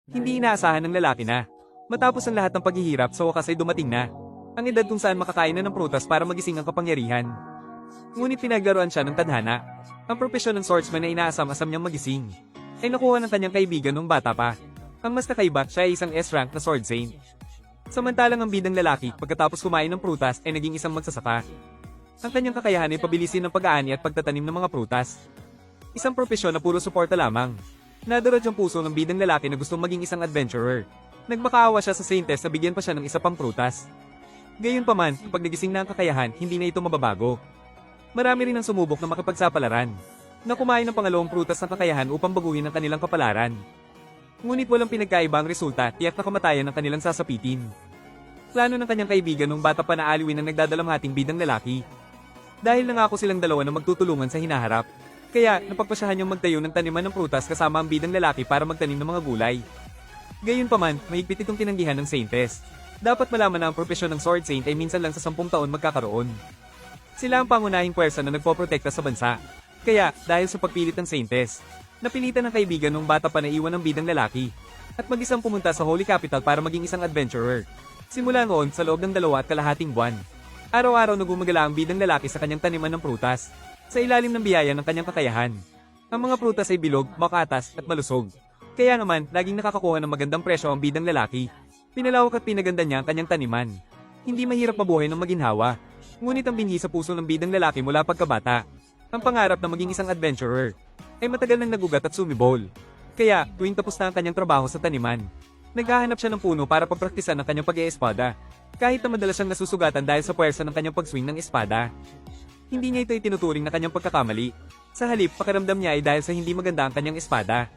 Hindi inaasahan ng lalaki na. Matapos ang lahat ng paghihirap sa wakas ay dumating na. Ang edad kung saan makakain na ng prutas para magising ang kapangyarihan. Ngunit pinaglaruan siya ng tadhana. Ang propesyon ng swordsman na inaasam-asam niyang magising ay nakuha ng kanyang kaibigan nung bata pa. Ang mas kakaiba, siya ay isang S-rank na sword saint. Samantalang ang bidang lalaki, pagkatapos kumain ng prutas, ay naging isang magsasaka. Ang kanyang kakayahan ay pabilisin ng pag-aani at pagtatanim ng mga prutas. Isang propesyon na puro suporta lamang. Nadarad ang puso ng bidang lalaki na gustong maging isang adventurer. Nagmakaawa siya sa saintess na bigyan pa siya ng isa pang prutas. Gayunpaman, kapag nagising na ang kakayahan, hindi na ito mababago. Marami rin ang sumubok na makipagsapalaran, na kumain ng pangalawang prutas ng kakayahan upang baguhin ang kanilang kapalaran. Ngunit walang pinagkaiba ang resulta, tiyak na kamatayan ng kanilang sasapitin. Plano ng kanyang kaibigan nung bata pa na aliwin ang nagdadalamhating bidang lalaki. Dahil nangako silang dalawa na magtutulungan sa hinaharap, kaya napagpasyahan niyang magtayo ng taniman ng prutas kasama ang bidang lalaki para magtanim ng mga gulay. Gayunpaman, mahigpit itong tinanggihan ng saintess. Dapat malaman na ang propesyon ng sword saint ay minsan lang sa 10 taon magkakaroon. Sila ang pangunahing puwersa na nagpoprotekta sa bansa. Kaya, dahil sa pagpilit ng saintess, napilitan ng kaibigan nung bata pa na iwan ng bidang lalaki at mag-isang pumunta sa Holy Capital para maging isang adventurer. Simula noon sa loob ng 2.5 buwan. Araw-araw na gumagala ang bidang lalaki sa kanyang taniman ng prutas sa ilalim ng biyaya ng kanyang kakayahan. Ang mga prutas ay bilog, makatas at malusog. Kaya naman, laging nakakakuha ng magandang presyo ang bidang lalaki. Pinalawak at pinaganda niya ang kanyang taniman. Hindi mahirap mabuhay ng maginhawa. Ngunit ang binhi sa puso ng bidang lalaki mula pagkabata, ang pangarap na maging isang adventurer, ay matagal nang nagugat at sumibol. Kaya, tuwing tapos na ang kanyang trabaho sa taniman, naghahanap siya ng puno para pagpraktisan ang kanyang pag-eespada, kahit na madalas siyang nasusugatan dahil sa puwersa ng kanyang pag-swing ng espada. Hindi niya ito itinuturing na kanyang pagkakamali. Sa halip, pakiramdam niya ay dahil sa hindi maganda ang kanyang espada.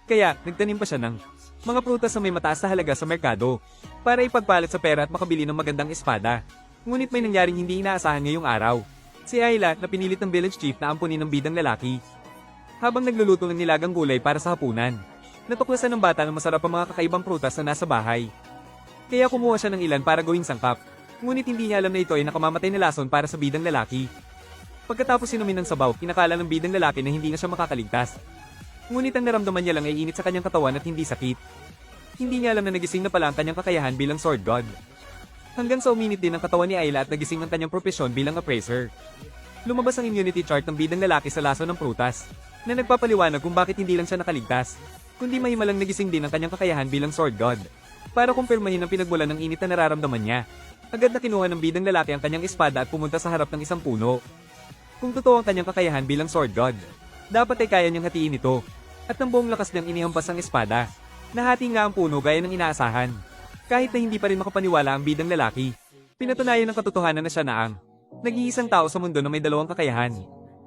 Kaya, nagtanim pa siya ng mga prutas na may mataas na halaga sa merkado para ipagpalit sa pera at makabili ng magandang espada. Ngunit may nangyaring hindi inaasahan ngayong araw. Si Ayla na pinilit ng village chief na ampunin ng bidang lalaki. Habang nagluluto ng nilagang gulay para sa hapunan, natuklasan ng bata na masarap ang mga kakaibang prutas na nasa bahay. Kaya kumuha siya ng ilan para gawing sangkap. Ngunit hindi niya alam na ito ay nakamamatay na lason para sa bidang lalaki. Pagkatapos inumin ng sabaw, kinakala ng bidang lalaki na hindi na siya makakaligtas. Ngunit ang naramdaman niya lang ay init sa kanyang katawan at hindi sakit. Hindi niya alam na nagising na pala ang kanyang kakayahan bilang sword god. Hanggang sa uminit din ang katawan ni Ayla at nagising ang kanyang propesyon bilang appraiser. Lumabas ang immunity chart ng bidang lalaki sa laso ng prutas, na nagpapaliwanag kung bakit hindi lang siya nakaligtas, kundi mahimalang nagising din ang kanyang kakayahan bilang sword god. Para kumpirmahin ang pinagmulan ng init na nararamdaman niya, agad na kinuha ng bidang lalaki ang kanyang espada at pumunta sa harap ng isang puno. Kung totoo ang kanyang kakayahan bilang sword god, dapat ay kaya niyang hatiin ito, at ng buong lakas niyang inihampas ang espada. Nahati nga ang puno gaya ng inaasahan. Kahit na hindi pa rin makapaniwala ang bidang lalaki, pinatunayan ng katotohanan na siya na ang nag-iisang tao sa mundo na may dalawang kakayahan.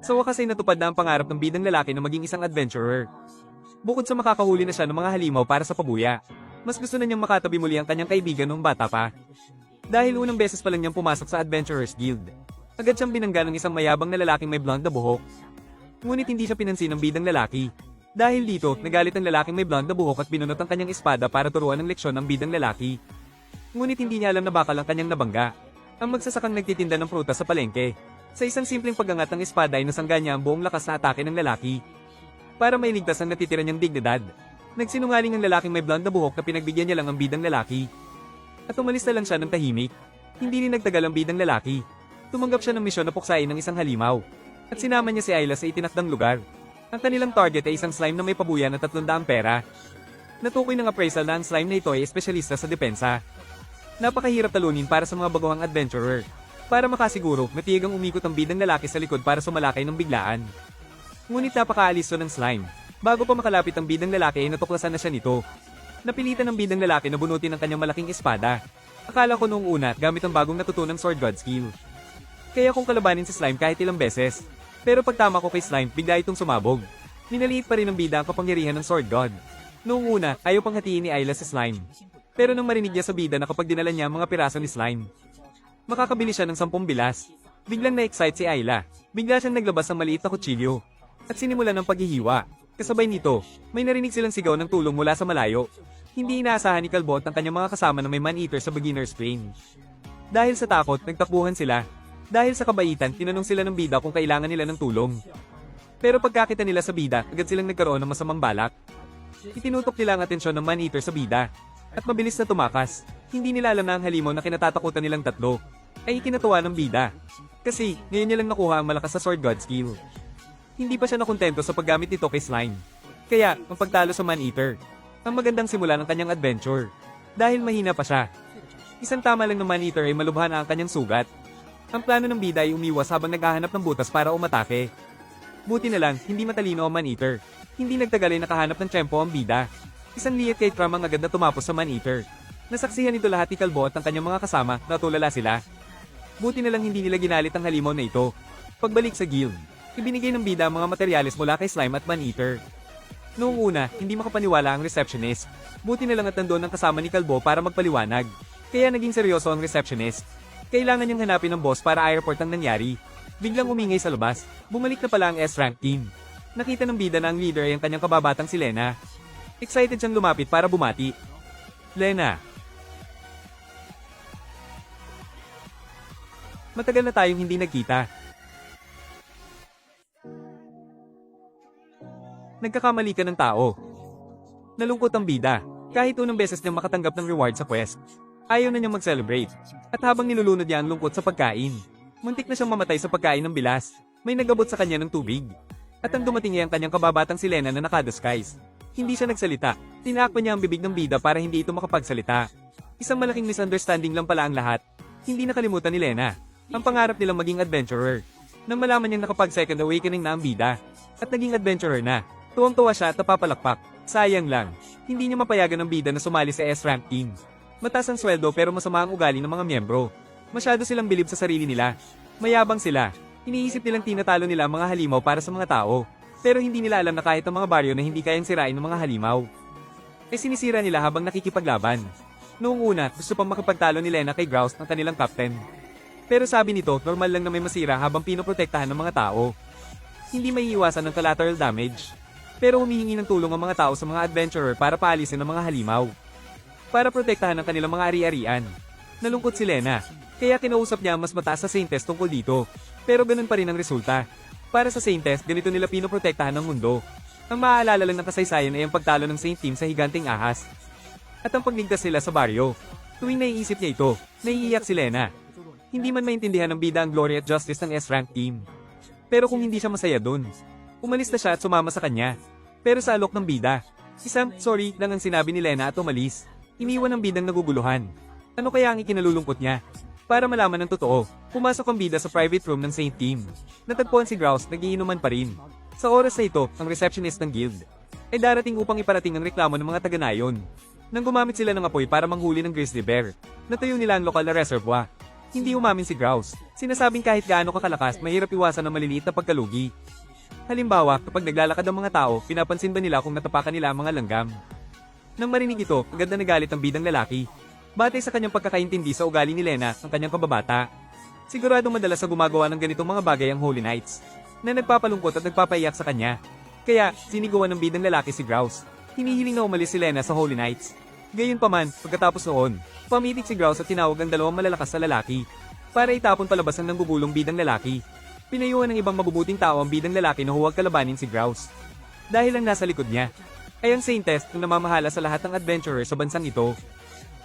Sa wakas ay natupad na ang pangarap ng bidang lalaki na maging isang adventurer. Bukod sa makakahuli na siya ng mga halimaw para sa pabuya, mas gusto na niyang makatabi muli ang kanyang kaibigan noong bata pa. Dahil unang beses pa lang niyang pumasok sa Adventurers Guild, agad siyang binangga ng isang mayabang na lalaking may blonde na buhok. Ngunit hindi siya pinansin ng bidang lalaki. Dahil dito, nagalit ang lalaking may blonde na buhok at binunot ang kanyang espada para turuan ng leksyon ng bidang lalaki. Ngunit hindi niya alam na bakal ang kanyang nabangga. Ang magsasakang nagtitinda ng prutas sa palengke. Sa isang simpleng pag-angat ng espada ay nasangga niya ang buong lakas na atake ng lalaki. Para mailigtas ang natitira niyang dignidad, nagsinungaling ang lalaking may blonde na buhok na pinagbigyan niya lang ang bidang lalaki. At umalis na lang siya ng tahimik. Hindi rin nagtagal ang bidang lalaki. Tumanggap siya ng misyon na puksain ng isang halimaw. At sinama niya si Ayla sa itinakdang lugar. Ang kanilang target ay isang slime na may pabuya na 300 pera. Natukoy ng appraisal na ang slime na ito ay espesyalista sa depensa. Napakahirap talunin para sa mga baguhang adventurer. Para makasiguro, matiyagang umikot ang bidang lalaki sa likod para sumalakay ng biglaan. Ngunit napakaalisto ng slime. Bago pa makalapit ang bidang lalaki ay natuklasan na siya nito. Napilitan ng bidang lalaki na bunutin ang kanyang malaking espada. Akala ko noong una gamit ang bagong natutunang sword god skill. Kaya kung kalabanin si slime kahit ilang beses. Pero pagtama ko kay slime, bigla itong sumabog. Minaliit pa rin ng bida ang kapangyarihan ng sword god. Noong una, ayaw pang hatiin ni Ayla si slime. Pero nang marinig niya sa bida na kapag dinala niya ang mga piraso ni slime, makakabili siya ng 10 bilas. Biglang na-excite si Ayla. Bigla siyang naglabas ng maliit na kutsilyo. At sinimulan ng paghihiwa. Kasabay nito, may narinig silang sigaw ng tulong mula sa malayo. Hindi inaasahan ni Calbot ang kanyang mga kasama na may man-eater sa beginner's plane. Dahil sa takot, nagtakbuhan sila. Dahil sa kabaitan, tinanong sila ng bida kung kailangan nila ng tulong. Pero pagkakita nila sa bida, agad silang nagkaroon ng masamang balak. Itinutok nila ang atensyon ng Man-Eater sa bida. At mabilis na tumakas. Hindi nila alam na ang halimaw na kinatatakutan nilang tatlo ay ikinatuwa ng bida. Kasi, ngayon niya lang nakuha ang malakas sa Sword God skill. Hindi pa siya nakontento sa paggamit nito kay Slime. Kaya, ang pagtalo sa Man-Eater, ang magandang simula ng kanyang adventure. Dahil mahina pa siya. Isang tama lang ng Man-Eater ay malubhan ang kanyang sugat. Ang plano ng bida ay umiwas habang naghahanap ng butas para umatake. Buti na lang, hindi matalino ang Man-Eater. Hindi nagtagal ay nakahanap ng tiyempo ang bida. Isang liit kay Tram ang agad na tumapos sa Man-Eater. Nasaksihan nito lahat ni Kalbo at ang kanyang mga kasama na tulala sila. Buti na lang hindi nila ginalit ang halimaw na ito. Pagbalik sa guild, ibinigay ng bida ang mga materyales mula kay Slime at Man-Eater. Noong una, hindi makapaniwala ang receptionist. Buti na lang at nandoon ang kasama ni Kalbo para magpaliwanag. Kaya naging seryoso ang receptionist. Kailangan niyang hanapin ng boss para i-report ang nangyari. Biglang umingay sa labas. Bumalik na pala ang S-rank team. Nakita ng bida na ang leader ay ang kanyang kababatang si Lena. Excited siyang lumapit para bumati. Lena. Matagal na tayong hindi nagkita. Nagkakamali ka ng tao. Nalungkot ang bida. Kahit unang beses niyang makatanggap ng reward sa quest, ayaw na niyang mag-celebrate. At habang nilulunod niya ang lungkot sa pagkain, muntik na siyang mamatay sa pagkain ng bilas. May nagabot sa kanya ng tubig. At ang dumating ay ang kanyang kababatang si Lena na nakadisguise. Hindi siya nagsalita. Tinakpan niya ang bibig ng bida para hindi ito makapagsalita. Isang malaking misunderstanding lang pala ang lahat. Hindi nakalimutan ni Lena ang pangarap nilang maging adventurer. Nang malaman niyang nakapag-second awakening na ang bida, at naging adventurer na, tuwang-tuwa siya at napapalakpak. Sayang lang, hindi niya mapayagan ng bida na sumali sa S-rank team. Mataas ang sweldo pero masama ang ugali ng mga miyembro. Masyado silang bilib sa sarili nila. Mayabang sila. Iniisip nilang tinatalo nila ang mga halimaw para sa mga tao. Pero hindi nila alam na kahit ang mga baryo na hindi kayang sirain ng mga halimaw, sinisira nila habang nakikipaglaban. Noong una, gusto pang makipagtalo ni Lena kay Grouse ng kanilang captain. Pero sabi nito, normal lang na may masira habang pinoprotektahan ng mga tao. Hindi may iwasan ng collateral damage. Pero humihingi ng tulong ang mga tao sa mga adventurer para paalisin ang mga halimaw. Para protektahan ang kanilang mga ari-arian. Nalungkot si Lena, kaya kinausap niya ang mas mataas sa Saintes tungkol dito. Pero ganun pa rin ang resulta. Para sa Saintes, ganito nila pinoprotektahan ng mundo. Ang maaalala lang ng kasaysayan ay ang pagtalo ng Saint Team sa higanting ahas. At ang pagligtas nila sa baryo. Tuwing naiisip niya ito, naiiyak si Lena. Hindi man maintindihan ng bida ang glory at justice ng S-rank team. Pero kung hindi siya masaya dun, umalis na siya at sumama sa kanya. Pero sa alok ng bida, isang sorry lang ang sinabi ni Lena at umalis. Iniwan ang bidang naguguluhan. Ano kaya ang ikinalulungkot niya? Para malaman ng totoo, pumasok ang bida sa private room ng Saint Team. Natagpuan si Grouse, nagiinuman pa rin. Sa oras na ito, ang receptionist ng guild ay darating upang iparating ang reklamo ng mga taga-nayon. Nang gumamit sila ng apoy para manghuli ng grizzly bear, natayo nila ang lokal na reservoir. Hindi umamin si Grouse. Sinasabing kahit gaano kakalakas, mahirap iwasan ng maliliit na pagkalugi. Halimbawa, kapag naglalakad ang mga tao, pinapansin ba nila kung natapakan nila ang mga langgam? Nang marinig ito, agad na nagalit ang bidang lalaki. Batay sa kanyang pagkakaintindi sa ugali ni Lena, ang kanyang kababata. Siguradong madalas sa gumagawa ng ganitong mga bagay ang Holy Knights, na nagpapalungkot at nagpapaiyak sa kanya. Kaya, sinigawan ng bidang lalaki si Grouse. Hinihiling na umalis si Lena sa Holy Knights. Gayunpaman, pagkatapos noon, pamitik si Grouse at tinawag ang dalawang malalakas na lalaki para itapon palabas ang nanggugulong bidang lalaki. Pinayuhan ng ibang mabubuting tao ang bidang lalaki na huwag kalabanin si Grouse. Dahil ang nasa likod niya ay ang Saintes na namamahala sa lahat ng adventurer sa bansang ito.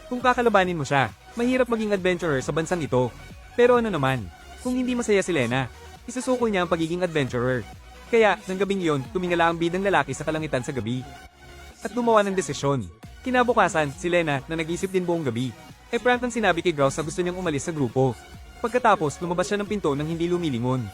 Kung kakalabanin mo siya, mahirap maging adventurer sa bansang ito. Pero ano naman, kung hindi masaya si Lena, isusukol niya ang pagiging adventurer. Kaya, ng gabing iyon, tumingala ang bidang lalaki sa kalangitan sa gabi. At gumawa ng desisyon. Kinabukasan, si Lena, na nag-isip din buong gabi, ay prantang sinabi kay Grouse na gusto niyang umalis sa grupo. Pagkatapos, lumabas siya ng pinto nang hindi lumilingon.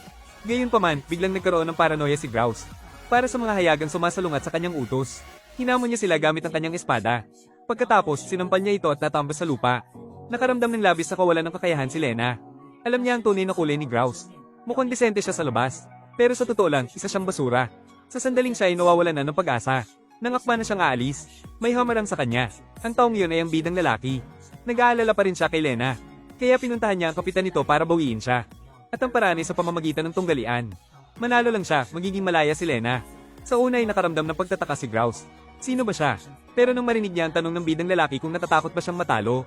Gayunpaman, biglang nagkaroon ng paranoia si Grouse. Para sa mga hayagang sumasalungat sa kanyang utos, hinamon niya sila gamit ang kanyang espada. Pagkatapos, sinampal niya ito at natambas sa lupa. Nakaramdam ng labis sa kawalan ng kakayahan si Lena. Alam niya ang tunay na kulay ni Grouse. Mukhang disente siya sa labas. Pero sa totoo lang, isa siyang basura. Sa sandaling siya ay nawawalan na ng pag-asa. Nangakma na siyang aalis. May hamarang sa kanya. Ang taong yun ay ang bidang lalaki. Nag-aalala pa rin siya kay Lena. Kaya pinuntahan niya ang kapitan nito para bawiin siya. At ang paraan ay sa pamamagitan ng tunggalian. Manalo lang siya, magiging malaya si Lena. Sa una ay nakaramdam ng pagtataka si Grouse. Sino ba siya? Pero nang marinig niya ang tanong ng bidang lalaki kung natatakot ba siyang matalo.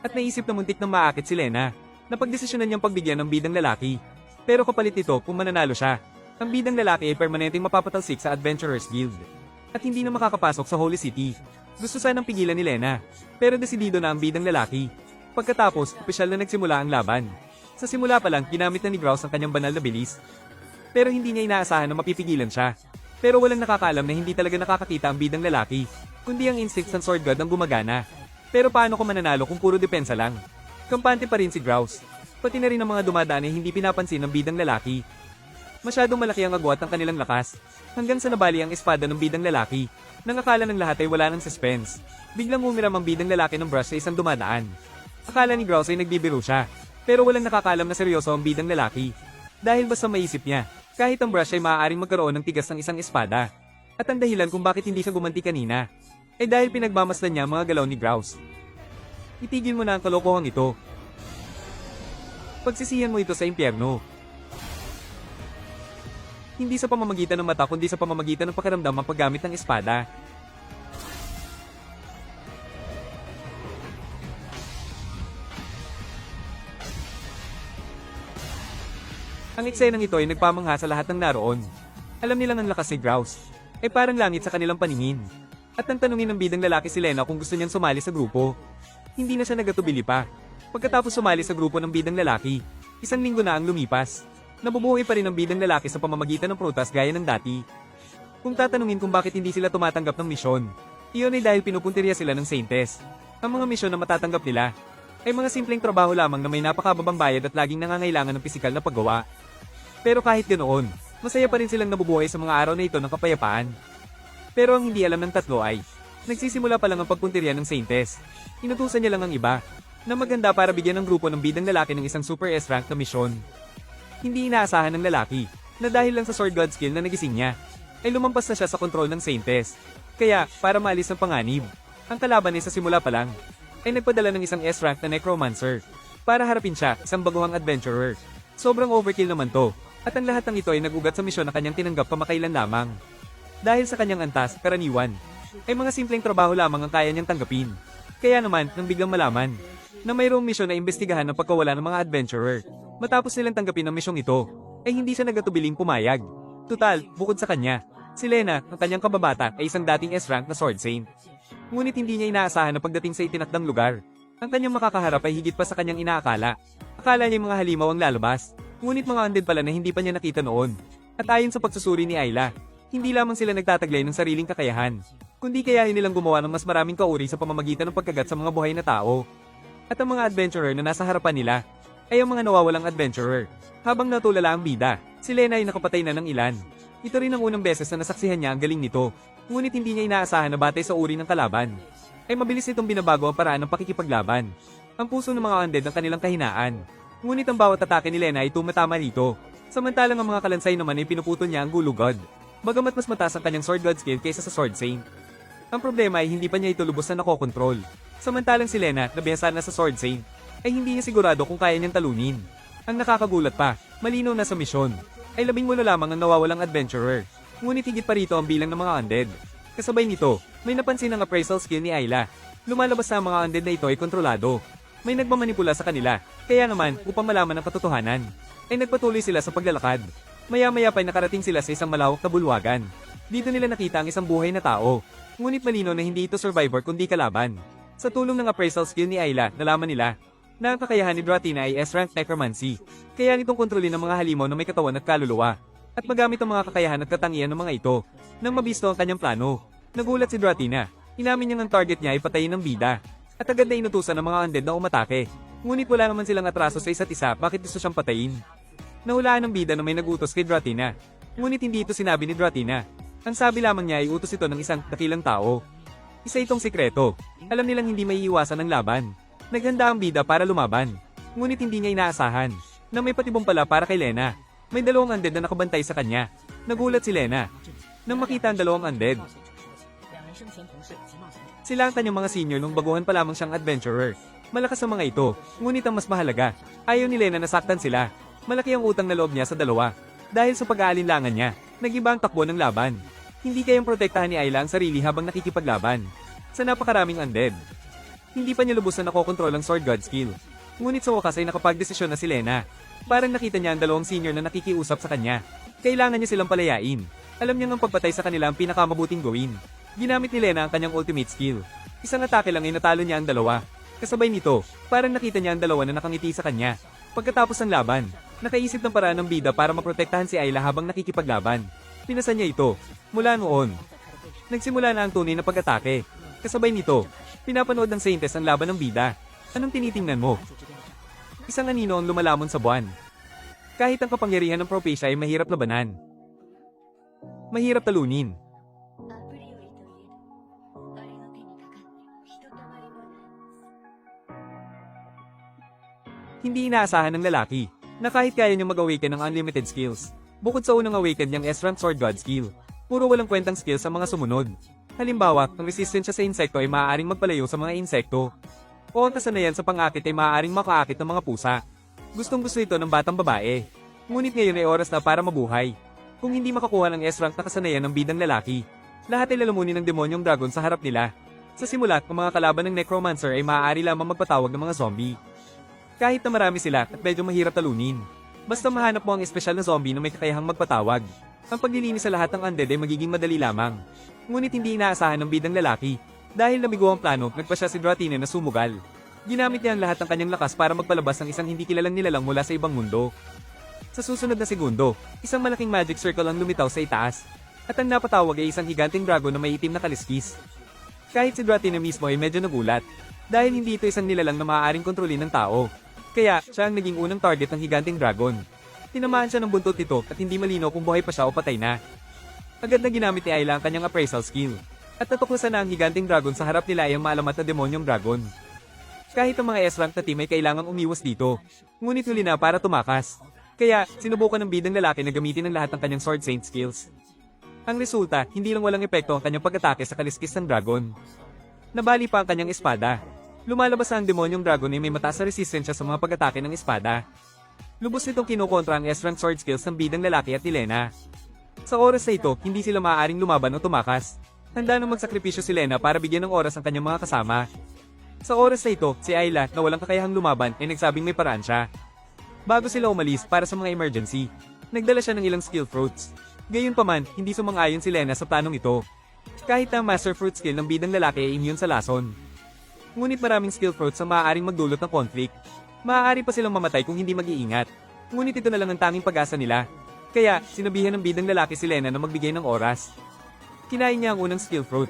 At naisip na muntik nang maakit si Lena. Napagdesisyonan niyang pagbigyan ng bidang lalaki. Pero kapalit nito kung mananalo siya, ang bidang lalaki ay permanenteng mapapatalsik sa Adventurers Guild. at hindi na makakapasok sa Holy City. Gusto sanang pigilan ni Lena, pero desidido na ang bidang lalaki. Pagkatapos, opisyal na nagsimula ang laban. Sa simula pa lang, ginamit na ni Grouse ang kanyang banal na bilis. Pero hindi niya inaasahan na mapipigilan siya. Pero walang nakakaalam na hindi talaga nakakakita ang bidang lalaki, kundi ang instincts ng Sword God ang gumagana. Pero paano ko mananalo kung puro depensa lang? Kampante pa rin si Grouse. Pati na rin ang mga dumadaan ay hindi pinapansin ng bidang lalaki. Masyadong malaki ang agwat ng kanilang lakas, hanggang sa nabali ang espada ng bidang lalaki. Nang akala ng lahat ay wala ng suspense, biglang umiram ang bidang lalaki ng brush sa isang dumadaan. Akala ni Grouse ay nagbibiro siya, pero walang nakakaalam na seryoso ang bidang lalaki. Dahil basta maisip niya, kahit ang brush ay maaaring magkaroon ng tigas ng isang espada. At ang dahilan kung bakit hindi siya gumanti kanina, ay dahil pinagmamasdan niya ang mga galaw ni Grouse. Itigil mo na ang kalokohang ito. Pagsisihan mo ito sa impyerno. Hindi sa pamamagitan ng mata kundi sa pamamagitan ng pakiramdam ang paggamit ng espada. Ang eksenang ito ay nagpamangha sa lahat ng naroon. Alam nilang ang lakas ni Grouse ay parang langit sa kanilang paningin. At nang tanungin ng bidang lalaki si Lena kung gusto niyang sumali sa grupo, hindi na siya nagatubili pa. Pagkatapos sumali sa grupo ng bidang lalaki, 1 linggo na ang lumipas. Nabubuhay pa rin ang bidang lalaki sa pamamagitan ng prutas gaya ng dati. Kung tatanungin kung bakit hindi sila tumatanggap ng misyon, iyon ay dahil pinupuntirya sila ng Saintes. Ang mga misyon na matatanggap nila ay mga simpleng trabaho lamang na may napakababang bayad at laging nangangailangan ng pisikal na paggawa. Pero kahit ganoon, masaya pa rin silang nabubuhay sa mga araw na ito ng kapayapaan. Pero ang hindi alam ng tatlo ay, nagsisimula pa lang ang pagpuntirya ng Saintes. Inutusan niya lang ang iba, na maganda para bigyan ng grupo ng bidang lalaki ng isang super S-rank na misyon. Hindi inaasahan ng lalaki, na dahil lang sa Sword God skill na nagising niya, ay lumampas na siya sa kontrol ng Saintes. Kaya, para maalis ang panganib, ang kalaban ay sa simula pa lang, ay nagpadala ng isang S-rank na Necromancer, para harapin siya, isang baguhang adventurer. Sobrang overkill naman to, at ang lahat ng ito ay nagugat sa misyon na kanyang tinanggap kamakailan lamang. Dahil sa kanyang antas, karaniwan, ay mga simpleng trabaho lamang ang kaya niyang tanggapin. Kaya naman, nang biglang malaman, na mayroong misyon na imbestigahan ang pagkawala ng mga adventurer, matapos nilang tanggapin ang misyong ito, ay hindi siya nagatubiling pumayag. Tutal, bukod sa kanya, si Lena, ang kanyang kababata, ay isang dating S-rank na Sword Saint. Ngunit hindi niya inaasahan na pagdating sa itinakdang lugar, ang kanyang makakaharap ay higit pa sa kanyang inaakala. Akala niya mga halimaw ang lalabas, ngunit mga undead pala na hindi pa niya nakita noon. At ayon sa pagsusuri ni Ayla, hindi lamang sila nagtataglay ng sariling kakayahan, kundi kayahin nilang gumawa ng mas maraming kauri sa pamamagitan ng pagkagat sa mga buhay na tao. At ang mga adventurer na nasa harapan nila, ay ang mga nawawalang adventurer. Habang natulala ang bida, si Lena ay nakapatay na ng ilan. Ito rin ang unang beses na nasaksihan niya ang galing nito, ngunit hindi niya inaasahan na batay sa uri ng kalaban, ay mabilis nitong binabago ang paraan ng pakikipaglaban. Ang puso ng mga undead ang kanilang kahinaan, ngunit ang bawat atake ni Lena ay tumatama rito. Samantalang ang mga kalansay naman ay pinuputol niya ang gulugod, bagamat mas mataas ang kanyang Sword God skill kaysa sa Sword Saint. Ang problema ay hindi pa niya ito lubos na nakokontrol. Samantalang si Lena, na bihasa na sa Sword Saint, ay hindi niya sigurado kung kaya niyang talunin. Ang nakakagulat pa, malinaw na sa misyon, ay 18 lamang ang nawawalang adventurer. Ngunit higit pa rito ang bilang ng mga undead. Kasabay nito, may napansin ang appraisal skill ni Ayla. Lumalabas na ang mga undead na ito ay kontrolado. May nagmamanipula sa kanila, kaya naman, upang malaman ang katotohanan, ay nagpatuloy sila sa paglalakad. Maya-maya pa'y nakarating sila sa isang malawak na bulwagan. Dito nila nakita ang isang buhay na tao. Ngunit malino na hindi ito survivor kundi kalaban. Sa tulong ng appraisal skill ni Ayla, nalaman nila na ang kakayahan ni Dratina ay S-rank necromancy. Kaya nitong kontrolin ng mga halimaw na may katawan at kaluluwa. At magamit ang mga kakayahan at katangian ng mga ito. Nang mabisto ang kanyang plano, nagulat si Dratina. Inamin niya ng target niya ay patayin ng bida. At agad na inutusan ng mga undead na umatake. Ngunit wala naman silang atraso sa isa't isa, bakit gusto siyang patayin? Nahulaan ng bida na may nagutos kay Dratina. Ngunit hindi ito sinabi ni Dratina. Ang sabi lamang niya ay utos ito ng isang dakilang tao. Isa itong sikreto. Alam nilang hindi maiiwasan ang laban. Naghanda ang bida para lumaban. Ngunit hindi niya inaasahan na may patibong pala para kay Lena. May 2 undead na nakabantay sa kanya. Nagulat si Lena nang makita ang 2 undead. Sila ang kanyang mga senior nung baguhan pa lamang siyang adventurer. Malakas ang mga ito, ngunit ang mas mahalaga, ayaw ni Lena na saktan sila. Malaki ang utang na loob niya sa 2. Dahil sa pag-aalinlangan niya, nag-iba ang takbo ng laban. Hindi kayang protektahan ni Ayla ang sarili habang nakikipaglaban sa napakaraming undead. Hindi pa niya lubos na nakokontrol ang Sword God skill. Ngunit sa wakas ay nakapagdesisyon na si Lena. Parang nakita niya ang 2 senior na nakikiusap sa kanya. Kailangan niya silang palayain. Alam niyang ang pagpatay sa kanila ang pinakamabuting gawin. Ginamit ni Lena ang kanyang ultimate skill. Isang atake lang ay natalo niya ang dalawa. Kasabay nito, parang nakita niya ang dalawa na nakangiti sa kanya. Pagkatapos ng laban, nakaisip ng paraan ng bida para maprotektahan si Ayla habang nakikipaglaban. Pinasan niya ito. Mula noon, nagsimula na ang tunay na pag-atake. Kasabay nito, pinapanood ng Saintes ang laban ng bida. Anong tinitingnan mo? Isang anino ang lumalamon sa buwan. Kahit ang kapangyarihan ng Propecia ay mahirap labanan. Mahirap talunin. Hindi inaasahan ng lalaki na kahit kaya niyang mag-awaken ng unlimited skills. Bukod sa unang awaken niyang S-rank Sword God skill, puro walang kwentang skills sa mga sumunod. Halimbawa, ang resistance siya sa insekto ay maaaring magpalayo sa mga insekto. O ang kasanayan sa pang-akit ay maaaring makaakit ng mga pusa. Gustong-gusto ito ng batang babae. Ngunit ngayon ay oras na para mabuhay. Kung hindi makakuha ng S-rank na kasanayan ng bidang lalaki, lahat ay lalamunin ng demonyong dragon sa harap nila. Sa simula, ang mga kalaban ng necromancer ay maaari lamang magpatawag ng mga zombie. Kahit na marami sila at medyo mahirap talunin. Basta mahanap mo ang espesyal na zombie na may kakayahang magpatawag. Ang paglilinis sa lahat ng undead ay magiging madali lamang. Ngunit hindi inaasahan ng bidang lalaki. Dahil nabigo ang plano, nagpa siya si Dratine na sumugal. Ginamit niya ang lahat ng kanyang lakas para magpalabas ng isang hindi kilalang nilalang mula sa ibang mundo. Sa susunod na segundo, isang malaking magic circle ang lumitaw sa itaas. At ang napatawag ay isang higanting dragon na may itim na kaliskis. Kahit si Dratine mismo ay medyo nagulat. Dahil hindi ito isang nilalang na maaaring kontrolin ng tao. Kaya, siya ang naging unang target ng higanting dragon. Tinamaan siya ng buntot nito at hindi malinaw kung buhay pa siya o patay na. Agad na ginamit ni Ayla ang kanyang appraisal skill. At natuklasan na ang higanting dragon sa harap nila ay ang maalamat na demonyong dragon. Kahit ang mga S-rank na team ay kailangang umiwas dito. Ngunit huli na para tumakas. Kaya, sinubukan ng bidang lalaki na gamitin ang lahat ng kanyang Sword Saint skills. Ang resulta, hindi lang walang epekto ang kanyang pag-atake sa kaliskis ng dragon. Nabali pa ang kanyang espada. Lumalabas ang demonyong dragon ay may mataas na resistensya sa mga pag-atake ng espada. Lubos nitong kinukontra ang S-rank sword skills ng bidang lalaki at ni Lena. Sa oras na ito, hindi sila maaaring lumaban o tumakas. Handa nang magsakripisyo si Lena para bigyan ng oras ang kanyang mga kasama. Sa oras na ito, si Ayla, na walang kakayahang lumaban, ay nagsabing may paraan siya. Bago sila umalis para sa mga emergency, nagdala siya ng ilang skill fruits. Gayunpaman, hindi sumang-ayon si Lena sa planong ito. Kahit ang master fruit skill ng bidang lalaki ay immune sa lason. Ngunit maraming skill fruits ang maaaring magdulot ng conflict. Maaari pa silang mamatay kung hindi mag-iingat. Ngunit ito na lang ang tanging pag-asa nila. Kaya, sinabihan ng bidang lalaki si Lena na magbigay ng oras. Kinain niya ang unang skill fruit.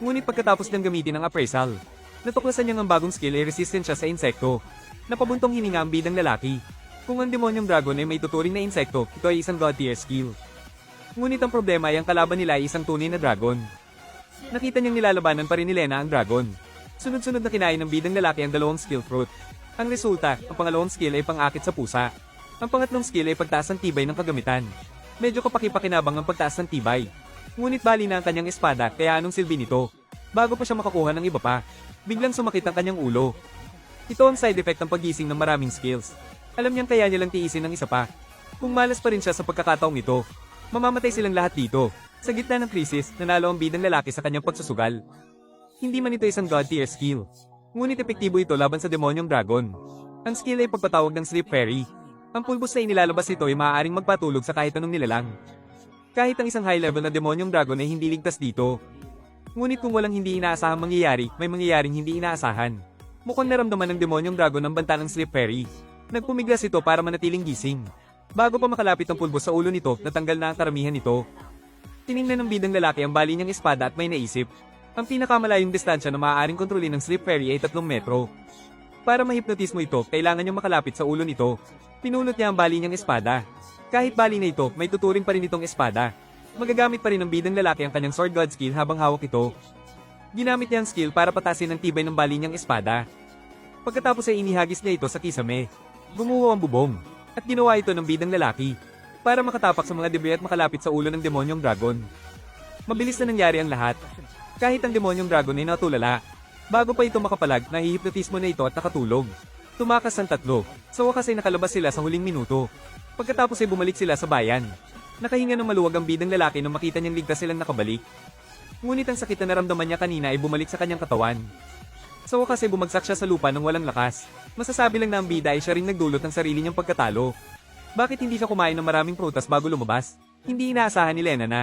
Ngunit pagkatapos niyang gamitin ang appraisal, natuklasan niyang ang bagong skill ay resistant siya sa insekto. Napabuntong hininga ang bidang lalaki. Kung ang demonyong dragon ay may tuturing na insekto, ito ay isang god tier skill. Ngunit ang problema ay ang kalaban nila ay isang tunay na dragon. Nakita niyang nilalabanan pa rin ni Lena ang dragon. Sunod-sunod na kinain ng bidang lalaki ang dalawang skill fruit. Ang resulta, ang pangalawang skill ay pang-akit sa pusa. Ang pangatlong skill ay pagtaas ng tibay ng kagamitan. Medyo kapaki-pakinabang ang pagtaas ng tibay. Ngunit bali na ang kanyang espada, kaya anong silbi nito? Bago pa siya makakuha ng iba pa, biglang sumakit ang kanyang ulo. Ito ang side effect ng paggising ng maraming skills. Alam niyang kaya nilang tiisin ng isa pa. Kung malas pa rin siya sa pagkakataong ito, mamamatay silang lahat dito. Sa gitna ng krisis, nanalo ang bidang lalaki sa kanyang pagsusugal. Hindi man ito isang god tier skill. Ngunit epektibo ito laban sa demonyong dragon. Ang skill ay pagpatawag ng Sleep Fairy. Ang pulbos na inilalabas nito ay maaaring magpatulog sa kahit anong nilalang. Kahit ang isang high level na demonyong dragon ay hindi ligtas dito. Ngunit kung walang hindi inaasahang mangyayari, may mangyayaring hindi inaasahan. Mukhang naramdaman ng demonyong dragon ang banta ng Sleep Fairy. Nagpumiglas ito para manatiling gising. Bago pa makalapit ang pulbos sa ulo nito, natanggal na ang karamihan nito. Tiningnan ng bidang lalaki ang bali niyang espada at may naisip. Ang pinakamalayong distansya na maaaring kontrolin ng Sleep Fairy ay 3 metro. Para mahipnotismo ito, kailangan niyang makalapit sa ulo nito. Pinulot niya ang bali niyang espada. Kahit bali na ito, may tuturing pa rin itong espada. Magagamit pa rin ng bidang lalaki ang kanyang Sword God skill habang hawak ito. Ginamit niya ang skill para patasin ang tibay ng bali niyang espada. Pagkatapos ay inihagis niya ito sa kisame. Gumuho ang bubong. At ginawa ito ng bidang lalaki. Para makatapak sa mga debris at makalapit sa ulo ng demonyong dragon. Mabilis na nangyari ang lahat. Kahit ang demonyong dragon ay natulala. Bago pa ito makapalag, nahihipnotismo na ito at nakatulog. Tumakas ang 3. Sa wakas ay nakalabas sila sa huling minuto. Pagkatapos ay bumalik sila sa bayan. Nakahinga ng maluwag ang bidang lalaki nang makita niyang ligtas silang nakabalik. Ngunit ang sakit na naramdaman niya kanina ay bumalik sa kanyang katawan. Sa wakas ay bumagsak siya sa lupa ng walang lakas. Masasabi lang na ang bida ay siya rin nagdulot ng sarili niyang pagkatalo. Bakit hindi siya kumain ng maraming prutas bago lumabas? Hindi inaasahan ni Lena na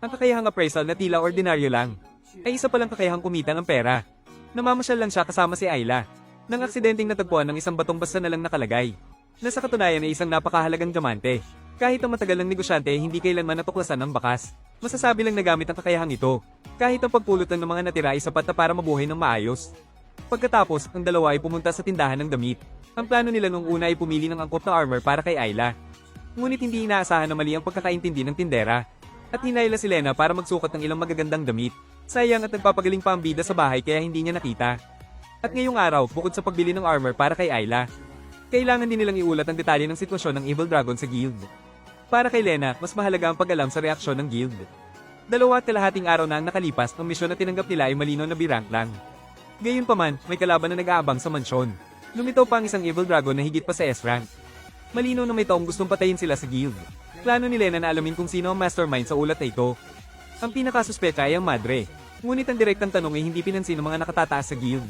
ang kakayahang appraisal na tila ordinaryo lang ay isa palang kakayahang kumita ng pera. Namamasyal lang siya kasama si Ayla nang aksidenteng natagpuan ng isang batong basta na lang nakalagay na sa katunayan ay isang napakahalagang diamante. Kahit ang matagal ng negosyante hindi kailanman natuklasan ng bakas, masasabi lang na gamit ang kakayahang ito. Kahit ang pagpulot ng mga natira ay sapat na para mabuhay ng maayos. Pagkatapos, ang dalawa ay pumunta sa tindahan ng damit. Ang plano nila nung una ay pumili ng angkop na armor para kay Ayla. Ngunit hindi inaasahan na mali ang pagkakaintindi ng tindera. At hinayla si Lena para magsukat ng ilang magagandang damit. Sayang at nagpapagaling pa ang bida sa bahay kaya hindi niya nakita. At ngayong araw, bukod sa pagbili ng armor para kay Ayla, kailangan din nilang iulat ang detalye ng sitwasyon ng Evil Dragon sa guild. Para kay Lena, mas mahalaga ang pag-alam sa reaksyon ng guild. 2.5 araw na ang nakalipas, ang misyon na tinanggap nila ay malinaw na B-rank lang. Gayunpaman, may kalaban na nag-aabang sa mansyon. Lumitaw pa ang isang Evil Dragon na higit pa sa S-rank. Malinaw na may taong gustong patayin sila sa guild. Plano ni Lena na alamin kung sino ang mastermind sa ulat na ito. Ang pinakasuspeka ay ang madre. Ngunit ang direktang tanong ay hindi pinansin ng mga nakatataas sa guild.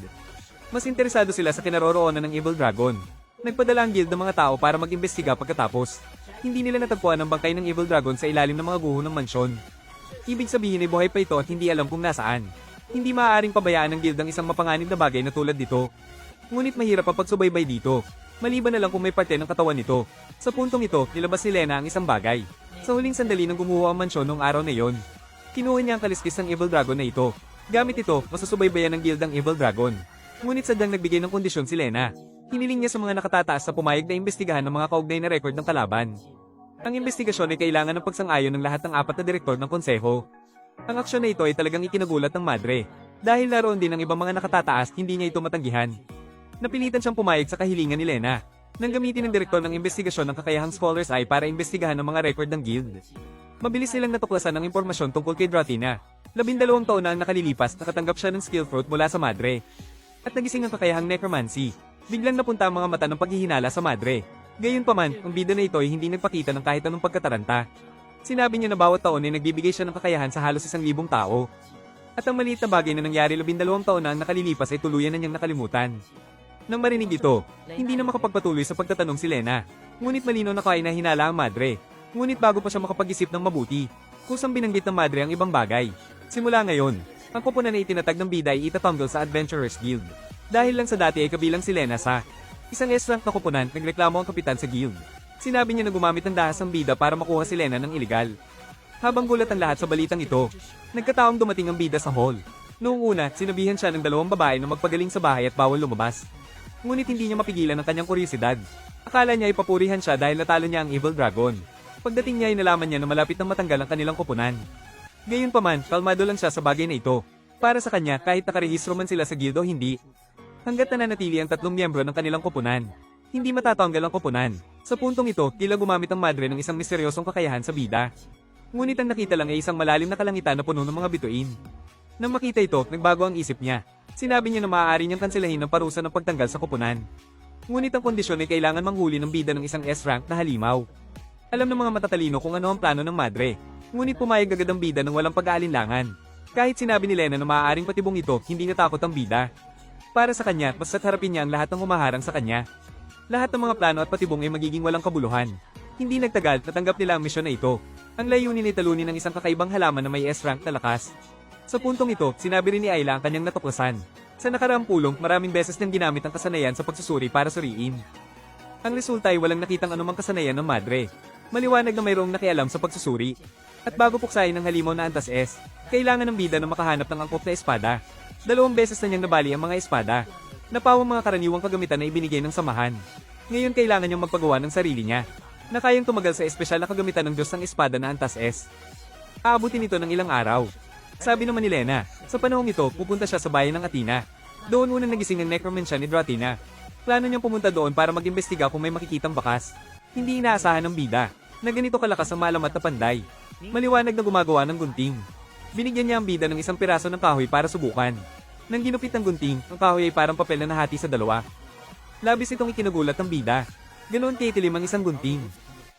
Mas interesado sila sa kinaroroonan ng Evil Dragon. Nagpadala ang guild ng mga tao para mag-imbestiga pagkatapos. Hindi nila natagpuan ang bangkay ng Evil Dragon sa ilalim ng mga guho ng mansyon. Ibig sabihin ay buhay pa ito at hindi alam kung nasaan. Hindi maaaring pabayaan ng guild ang isang mapanganib na bagay na tulad dito. Ngunit mahirap ang pagsubaybay dito. Maliban na lang kung may parte ng katawan nito. Sa puntong ito, nilabas ni Lena ang isang bagay. Sa huling sandali nang gumuho ang mansyon noong araw na yon, kinuha niya ang kaliskis ng Evil Dragon na ito. Gamit ito, masusubaybayan ng guild ang Evil Dragon. Ngunit sadyang nagbigay ng kondisyon si Lena. Hiniling niya sa mga nakatataas sa pumayag na imbestigahan ng mga kaugnay na record ng kalaban. Ang imbestigasyon ay kailangan ng pagsang-ayon ng lahat ng 4 na direktor ng konseho. Ang aksyon na ito ay talagang ikinagulat ng madre. Dahil naroon din ang ibang mga nakatataas, hindi niya ito matanggihan. Napilitan siyang pumayag sa kahilingan ni Lena nang gamitin ng direktor ng imbestigasyon ng kakayahang Scholar's Eye para imbestigahan ang mga record ng guild. Mabilis silang natuklasan ang impormasyon tungkol kay Dratina. 12 taon na ang nakalilipas, nakatanggap siya ng skill fruit mula sa madre. At nagising ang kakayahang necromancy. Biglang napunta ang mga mata ng paghihinala sa madre. Gayunpaman, ang bida na ito ay hindi nagpakita ng kahit anong pagkataranta. Sinabi niya na bawat taon ay nagbibigay siya ng kakayahan sa halos 1,000 tao. At ang maliit na bagay na nangyari 12 taon na ang nakalilipas ay tuluyan na niyang nakalimutan. Nang marinig ito, hindi na makapagpatuloy sa pagtatanong si Lena. Ngunit malinaw na kaya na hinala ang madre. Ngunit bago pa siya makapag-isip ng mabuti, kusang binanggit ng madre ang ibang bagay. Simula ngayon, ang koponan na itinatag ng bida ay itatanggal sa Adventurers Guild. Dahil lang sa dati ay kabilang si Lena sa isang S-rank na koponan, nagreklamo ang kapitan sa guild. Sinabi niya na gumamit ng dahas ang bida para makuha si Lena ng iligal. Habang gulat ang lahat sa balitang ito, nagkataong dumating ang bida sa hall. Noong una, sinabihan siya ng 2 babae na magpagaling sa bahay at bawal lumabas. Ngunit hindi niya mapigilan ang kanyang kuryosidad. Akala niya ay papurihan siya dahil natalo niya ang Evil Dragon. Pagdating niya ay nalaman niya na malapit nang matanggal ang kanilang koponan. Gayunpaman, kalmado lang siya sa bagay na ito. Para sa kanya, kahit nakarehistro man sila sa guild o hindi, hanggat nananatili ang 3 miyembro ng kanilang koponan, hindi matatanggal ang koponan. Sa puntong ito, tila gumamit ang madre ng isang misteryosong kakayahan sa bida. Ngunit ang nakita lang ay isang malalim na kalangitan na puno ng mga bituin. Nang makita ito, nagbago ang isip niya. Sinabi niya na maaari niyang kanselahin ang parusa ng pagtanggal sa koponan. Ngunit ang kondisyon ay kailangan manghuli ng bida ng isang S-rank na halimaw. Alam ng mga matatalino kung ano ang plano ng madre. Ngunit pumayag agad ang bida ng walang pag-aalinlangan. Kahit sinabi ni Lena na maaaring patibong ito, hindi natakot ang bida. Para sa kanya, basta't harapin niya ang lahat ng humaharang sa kanya. Lahat ng mga plano at patibong ay magiging walang kabuluhan. Hindi nagtagal, natanggap nila ang misyon na ito. Ang layunin ay talunin ng isang kakaibang halaman na may S-rank na lakas. Sa puntong ito, sinabi rin ni Ayla ang kanyang natuklasan. Sa nakaraang pulong, maraming beses niyang ginamit ang kasanayan sa pagsusuri para suriin. Ang resulta ay walang nakitang anumang kasanayan ng madre. Maliwanag na mayroong nakialam sa pagsusuri. At bago puksain ng halimaw na antas S, kailangan ng bida na makahanap ng angkop na espada. 2 beses na niyang nabali ang mga espada. Napawang mga karaniwang kagamitan na ibinigay ng samahan. Ngayon kailangan niyang magpagawa ng sarili niya, na kayang tumagal sa espesyal na kagamitan ng Diyos ng espada na antas S. Aabutin ito ng ilang araw. Sabi naman ni Lena, sa panahong ito, pupunta siya sa bayan ng Athena. Doon unang nagising ng necromancer ni Dratina. Plano niyang pumunta doon para mag-imbestiga kung may makikitang bakas. Hindi inaasahan ng bida, na ganito kalakas ang malamat na panday. Maliwanag na gumagawa ng gunting. Binigyan niya ang bida ng isang piraso ng kahoy para subukan. Nang ginupit ng gunting, ang kahoy ay parang papel na nahati sa 2. Labis itong ikinagulat ng bida. Ganoon kitilim ang isang gunting.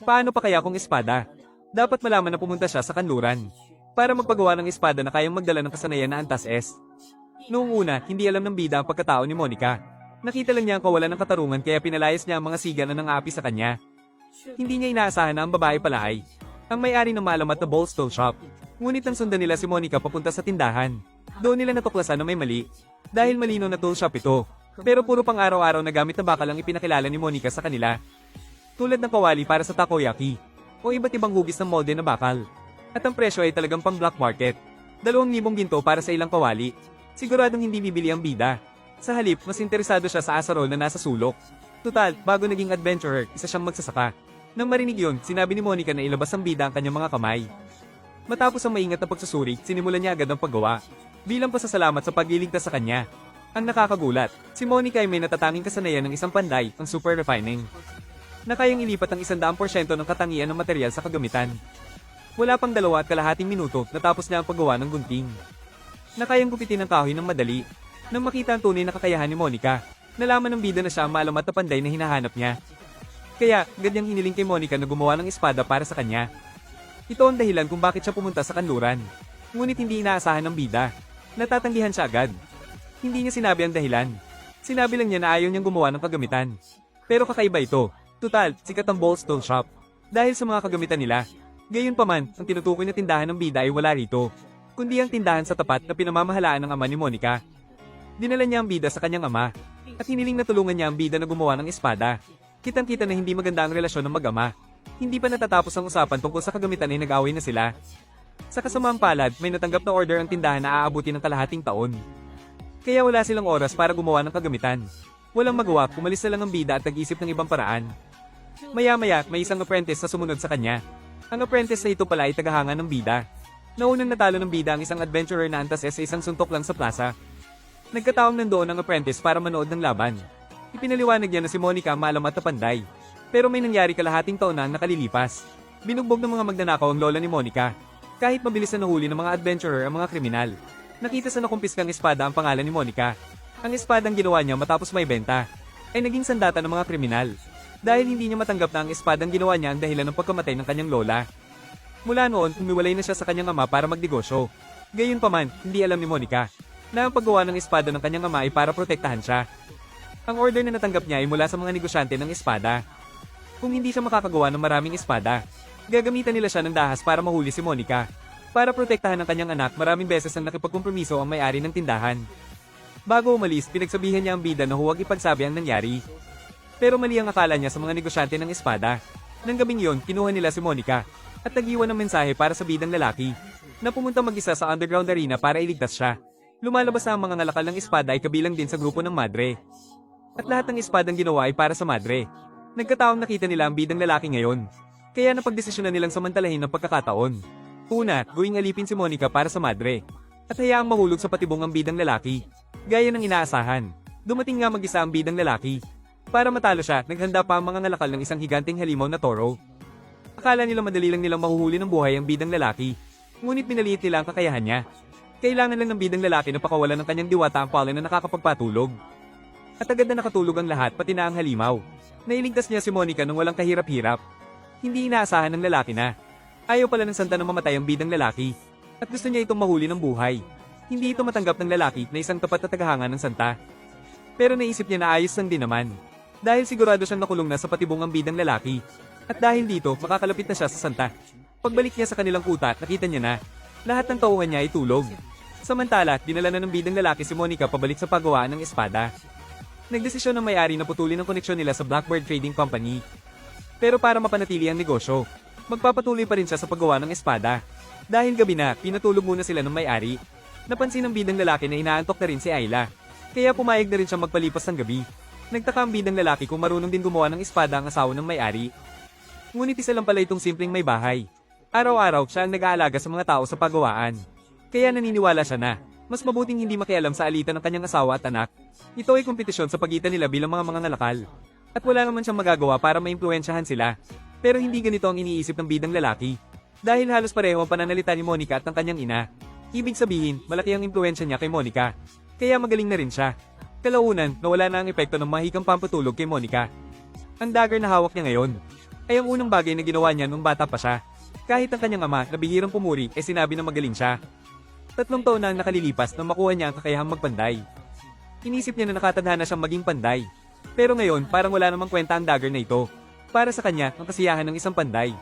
Paano pa kaya kung espada? Dapat malaman na pumunta siya sa kanluran para magpagawa ng espada na kayang magdala ng kasanayan na antas S. Noong una, hindi alam ng bida ang pagkatao ni Monica. Nakita lang niya ang kawalan ng katarungan kaya pinalayas niya ang mga siga na nang-aapi sa kanya. Hindi niya inaasahan na ang babae pala ay ang may-ari ng maalamat na Balls Tool Shop. Ngunit nang sundan nila si Monica papunta sa tindahan, doon nila natuklasan na may mali. Dahil malinaw na tool shop ito. Pero puro pang araw-araw na gamit na bakal ang ipinakilala ni Monica sa kanila. Tulad ng kawali para sa takoyaki, o iba't ibang hugis ng molde na bakal. At ang presyo ay talagang pang black market. 2,000 ginto para sa ilang kawali. Siguradong hindi bibili ang bida. Sa halip, mas interesado siya sa asarol na nasa sulok. Tutal, bago naging adventurer, isa siyang magsasaka. Nang marinig yun, sinabi ni Monica na ilabas ang bida ang kanyang mga kamay. Matapos ang maingat na pagsusuri, sinimulan niya agad ang paggawa. Bilang pasasalamat sa pagliligtas sa kanya. Ang nakakagulat, si Monica ay may natatanging kasanayan ng isang panday, ang super refining. Na kayang ilipat ang 100% ng katangian ng material sa kagamitan. Wala pang 2.5 minuto, natapos niya ang paggawa ng gunting. Na kayang gupitin ang kahoy ng madali. Nang makita ang tunay na kakayahan ni Monica, nalaman ng bida na siya ang maalamat na panday na hinahanap niya. Kaya, ganyang hiniling kay Monica na gumawa ng espada para sa kanya. Ito ang dahilan kung bakit siya pumunta sa kanluran. Ngunit hindi inaasahan ng bida. Natatanggihan siya agad. Hindi niya sinabi ang dahilan. Sinabi lang niya na ayaw niyang gumawa ng kagamitan. Pero kakaiba ito. Tutal, sikat ang Balls Tool Shop. Dahil sa mga kagamitan nila. Gayunpaman, ang tinutukoy na tindahan ng bida ay wala rito. Kundi ang tindahan sa tapat na pinamamahalaan ng ama ni Monica. Dinala niya ang bida sa kanyang ama. At hiniling na tulungan niya ang bida na gumawa ng espada. Kitang-kita na hindi maganda ang relasyon ng mag-ama. Hindi pa natatapos ang usapan tungkol sa kagamitan ay nag-away na sila. Sa kasamaang palad, may natanggap na order ang tindahan na aabuti ng kalahating taon. Kaya wala silang oras para gumawa ng kagamitan. Walang magawa, umalis na lang ang bida at nag-isip ng ibang paraan. Maya-maya, may isang apprentice na sumunod sa kanya. Ang apprentice na ito pala ay tagahanga ng bida. Naunang natalo ng bida ang isang adventurer na antas sa isang suntok lang sa plaza. Nagkataong nandoon ang apprentice para manood ng laban. Ipinaliwanag niya na si Monica ang maalamat na panday. Pero may nangyari kalahating taon na ang nakalilipas. Binugbog ng mga magnanakaw ang lola ni Monica. Kahit mabilis na nahuli ng mga adventurer ang mga kriminal. Nakita sa nakumpiskang espada ang pangalan ni Monica. Ang espadang ginawa niya matapos may benta, ay naging sandata ng mga kriminal. Dahil hindi niya matanggap na ang espadang ginawa niya ang dahilan ng pagkamatay ng kanyang lola. Mula noon, humiwalay na siya sa kanyang ama para magnegosyo. Gayunpaman, hindi alam ni Monica na ang paggawa ng espada ng kanyang ama ay para protektahan siya. Ang order na natanggap niya ay mula sa mga negosyante ng espada. Kung hindi siya makakagawa ng maraming espada, gagamitan nila siya ng dahas para mahuli si Monica. Para protektahan ang kanyang anak, maraming beses nang nakipagkompromiso ang may-ari ng tindahan. Bago umalis, pinagsabihan niya ang bida na huwag ipagsabi ang nangyari. Pero mali ang akala niya sa mga negosyante ng espada. Nang gabing yon, kinuha nila si Monica at nag-iwan ng mensahe para sa bidang lalaki na pumunta mag-isa sa underground arena para iligtas siya. Lumalabas na ang mga ngalakal ng espada ay kabilang din sa grupo ng madre. At lahat ng espadang ginawa ay para sa madre. Nagkataong nakita nila ang bidang lalaki ngayon. Kaya napagdesisyonan nilang samantalahin ng pagkakataon. Una, gawing alipin si Monica para sa madre. At hayaang mahulog sa patibong ang bidang lalaki. Gaya ng inaasahan. Dumating nga mag-isa ang bidang lalaki. Para matalo siya, naghanda pa ang mga ngalakal ng isang higanting halimaw na toro. Akala nila madali lang nilang mahuhuli ng buhay ang bidang lalaki. Ngunit pinaliit nila ang kakayahan niya. Kailangan lang ng bidang lalaki na pakawalan ng kanyang diwata ang pollen na nakakapagpatulog. At agad na nakatulog ang lahat pati na ang halimaw. Nailigtas niya si Monica nang walang kahirap-hirap. Hindi inaasahan ng lalaki na. Ayaw pala ng santa na mamatay ang bidang lalaki. At gusto niya itong mahuli ng buhay. Hindi ito matanggap ng lalaki na isang tapat na tagahanga ng santa. Pero naisip niya na ayos lang din naman. Dahil sigurado siyang nakulong na sa patibong ang bidang lalaki. At dahil dito, makakalapit na siya sa santa. Pagbalik niya sa kanilang kuta, nakita niya na lahat ng tauhan niya ay tulog. Samantala, dinala na ng bidang lalaki si Monica pabalik sa paggawaan ng espada. Nagdesisyon ng may-ari na putulin ang koneksyon nila sa Blackbird Trading Company. Pero para mapanatili ang negosyo, magpapatuloy pa rin siya sa paggawa ng espada. Dahil gabi na, pinatulog muna sila ng may-ari. Napansin ng bidang lalaki na inaantok na rin si Ayla. Kaya pumayag na rin siya magpalipas ng gabi. Nagtaka ang bidang lalaki kung marunong din gumawa ng espada ang asawa ng may-ari. Ngunit isa lang pala itong simpleng may bahay. Araw-araw siya ang nag-aalaga sa mga tao sa paggawaan. Kaya naniniwala siya na mas mabuting hindi makialam sa alitan ng kanyang asawa at anak. Ito ay kompetisyon sa pagitan nila bilang mga ngalakal. At wala naman siyang magagawa para maimpluwensyahan sila. Pero hindi ganito ang iniisip ng bidang lalaki. Dahil halos pareho ang pananalita ni Monica at ng kanyang ina. Ibig sabihin, malaki ang impluwensya niya kay Monica. Kaya magaling na rin siya. Kalaunan, nawala na ang epekto ng mahikang pampatulog kay Monica. Ang dagger na hawak niya ngayon ay ang unang bagay na ginawa niya nung bata pa siya. Kahit ang kanyang ama na bihirang pumuri ay sinabi na magaling siya. 3 taon na ang nakalilipas nang makuha niya ang kakayahang magpanday. Inisip niya na nakatadhana siyang maging panday. Pero ngayon, parang wala namang kwenta ang dagger na ito. Para sa kanya, ang kasiyahan ng isang panday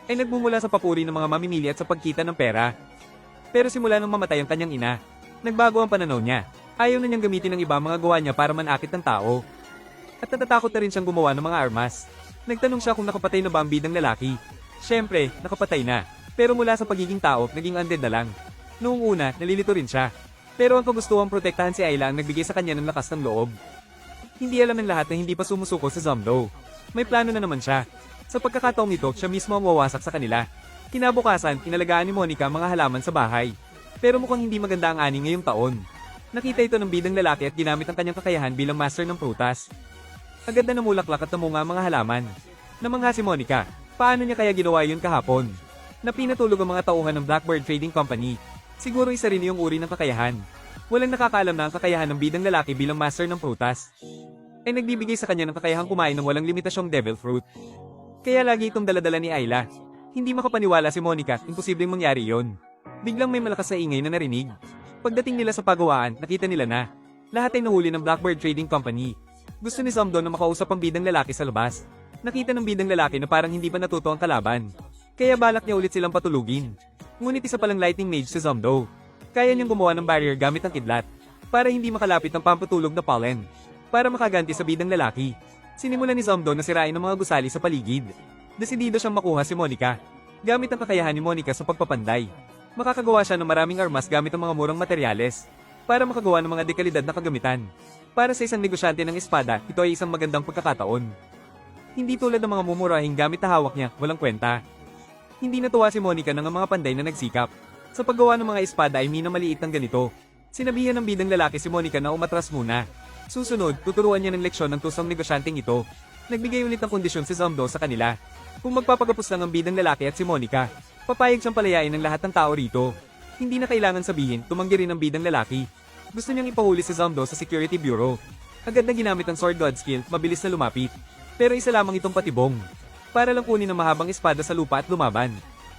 ay nagmumula sa papuri ng mga mamimili at sa pagkita ng pera. Pero simula nung mamatay ang kanyang ina, nagbago ang pananaw niya. Ayaw na niyang gamitin ng iba mga gawa niya para manakit ng tao. At natatakot na rin siyang gumawa ng mga armas. Nagtanong siya kung nakapatay na ba ang bidang lalaki. Siyempre, nakapatay na. Pero mula sa pagiging tao, naging undead na lang. Noong una, nalilito rin siya. Pero ang kagustuhang protektahan si Ayla ang nagbigay sa kanya ng lakas ng loob. Hindi alam ng lahat na hindi pa sumusuko si Zomdo. May plano na naman siya. Sa pagkakataong ito, siya mismo ang wawasak sa kanila. Kinabukasan, inalagaan ni Monica ang mga halaman sa bahay. Pero mukhang hindi maganda ang ani ngayong taon. Nakita ito ng bidang lalaki at ginamit ang kanyang kakayahan bilang master ng prutas. Agad na namulaklak at namunga ang mga halaman. Namangha si Monica, paano niya kaya ginawa yun kahapon? Napinatulog ang mga tauhan ng Blackbird Trading Company. Siguro isa rin yung uri ng kakayahan. Walang nakakaalam na ang kakayahan ng bidang lalaki bilang master ng prutas ay nagbibigay sa kanya ng kakayahang kumain ng walang limitasyong devil fruit. Kaya lagi itong daladala ni Ayla. Hindi makapaniwala si Monica, imposibleng mangyari yon. Biglang may malakas na ingay na narinig. Pagdating nila sa pagawaan, nakita nila na lahat ay nahuli ng Blackbird Trading Company. Gusto ni Zomdo na makausap ang bidang lalaki sa labas. Nakita ng bidang lalaki na parang hindi pa natuto ang kalaban. Kaya balak niya ulit silang patulugin. Ngunit isa palang lightning mage si Zomdo. Kaya niyang gumawa ng barrier gamit ang kidlat para hindi makalapit ang pampatulog na pollen. Para makaganti sa bidang lalaki, sinimulan ni Zomdo na sirain ang mga gusali sa paligid. Desidido siyang makuha si Monica. Gamit ang kakayahan ni Monica sa pagpapanday, makakagawa siya ng maraming armas gamit ang mga murang materyales para makagawa ng mga dekalidad na kagamitan. Para sa isang negosyante ng espada, ito ay isang magandang pagkakataon. Hindi tulad ng mga mumurahing gamit na hawak niya, walang kwenta. Hindi natuwa si Monica ng mga panday na nagsikap. Sa paggawa ng mga espada ay minamaliit ng ganito. Sinabihan ng bidang lalaki si Monica na umatras muna. Susunod, tuturuan niya ng leksyon ng tusang negosyanteng ito. Nagbigay ulit ng kondisyon si Zomdo sa kanila. Kung magpapagapos lang ang bidang lalaki at si Monica, papayag siyang palayain ng lahat ng tao rito. Hindi na kailangan sabihin, tumanggi rin ang bidang lalaki. Gusto niyang ipahuli si Zomdo sa Security Bureau. Agad na ginamit ang Sword God skill, mabilis na lumapit. Pero isa lamang itong patibong. Para lang kunin ang mahabang espada sa lupa at lumaban.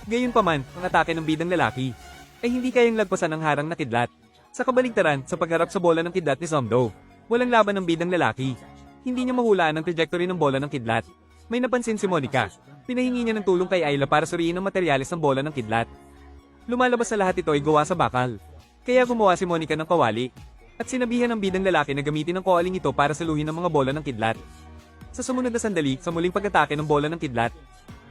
Gayunpaman, ang atake ng bidang lalaki ay hindi kayang lagpasan ng harang na kidlat. Sa kabaligtaran, sa pagharap sa bola ng kidlat ni Zomdo, walang laban ng bidang lalaki. Hindi niya mahulaan ang trajectory ng bola ng kidlat. May napansin si Monica. Pinahingi niya ng tulong kay Ayla para suriin ang materyales ng bola ng kidlat. Lumalabas sa lahat ito ay gawa sa bakal. Kaya gumawa si Monica ng kawali. At sinabihan ng bidang lalaki na gamitin ang kawaling ito para saluhin ang mga bola ng kidlat. Sa sumunod na sandali, sa muling pag-atake ng bola ng kidlat,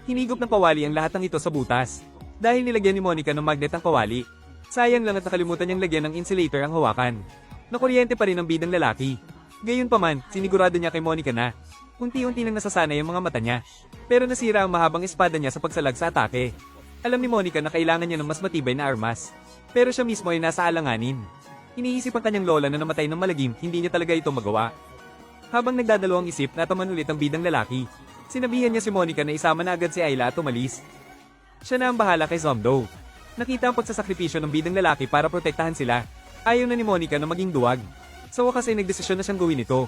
hinigop ng kawali ang lahat ng ito sa butas. Dahil nilagyan ni Monica ng magnet ang kawali. Sayang lang at nakalimutan niyang lagyan ng insulator ang hawakan. Nakuryente pa rin ang bidang lalaki. Gayunpaman, sinigurado niya kay Monica na unti-unti nang nasasanay ang mga mata niya. Pero nasira ang mahabang espada niya sa pagsalag sa atake. Alam ni Monica na kailangan niya ng mas matibay na armas. Pero siya mismo ay nasa alanganin. Iniisip ang kanyang lola na namatay ng malagim, hindi niya talaga ito magawa. Habang nagdadalawang isip, nataman ulit ang bidang lalaki. Sinabihan niya si Monica na isama na agad si Ayla at umalis. Siya na ang bahala kay Zomdo. Nakita ang pagsasakripisyo ng bidang lalaki para protektahan sila. Ayaw na ni Monica na maging duwag. Sa wakas ay nagdesisyon na siyang gawin ito.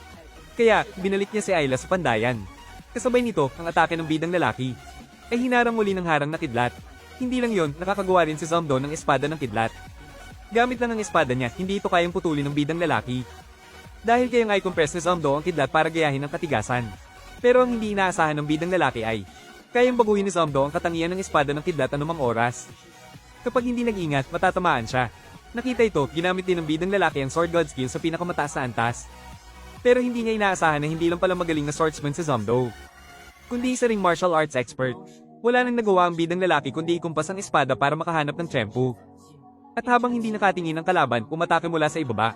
Kaya, binalik niya si Ayla sa pandayan. Kasabay nito, ang atake ng bidang lalaki ay hinarang muli ng harang na kidlat. Hindi lang yon, nakakagawa rin si Zomdo ng espada ng kidlat. Gamit lang ang espada niya, hindi ito kayang putulin ng bidang lalaki. Dahil kayang ay compress ni Zomdo ang kidlat para gayahin ang katigasan. Pero ang hindi inaasahan ng bidang lalaki ay kayang baguhin ni Zomdo ang katangian ng espada ng kidlat anumang oras. Kapag hindi nag-ingat, matatamaan siya. Nakita ito, ginamit din ng bidang lalaki ang Sword God skill sa pinakamataas na antas. Pero hindi niya inaasahan na hindi lang pala magaling na swordsman si Zomdo, kundi isa ring martial arts expert. Wala nang nagawa ang bidang lalaki kundi ikumpas ang espada para makahanap ng tiyempo. At habang hindi nakatingin ang kalaban, umatake mula sa ibaba.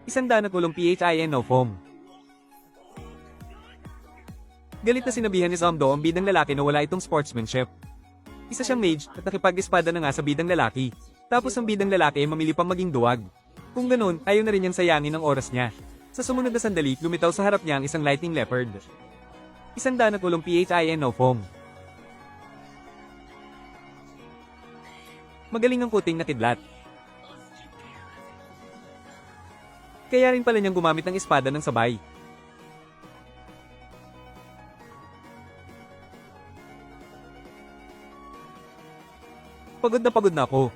Isang danat ulong PHINO foam. Galit na sinabihan ni Zomdo ang bidang lalaki na wala itong sportsmanship. Isa siyang mage at nakipag-espada na nga sa bidang lalaki. Tapos ang bidang lalaki ay mamili pang maging duwag. Kung ganun, ayaw na rin niyang sayangin ang oras niya. Sa sumunod na sandali, lumitaw sa harap niya ang isang lightning leopard. Isang danat ulong PHINO foam. Magaling ang puting na kidlat. Kaya rin pala niyang gumamit ng espada ng sabay. Pagod na ako.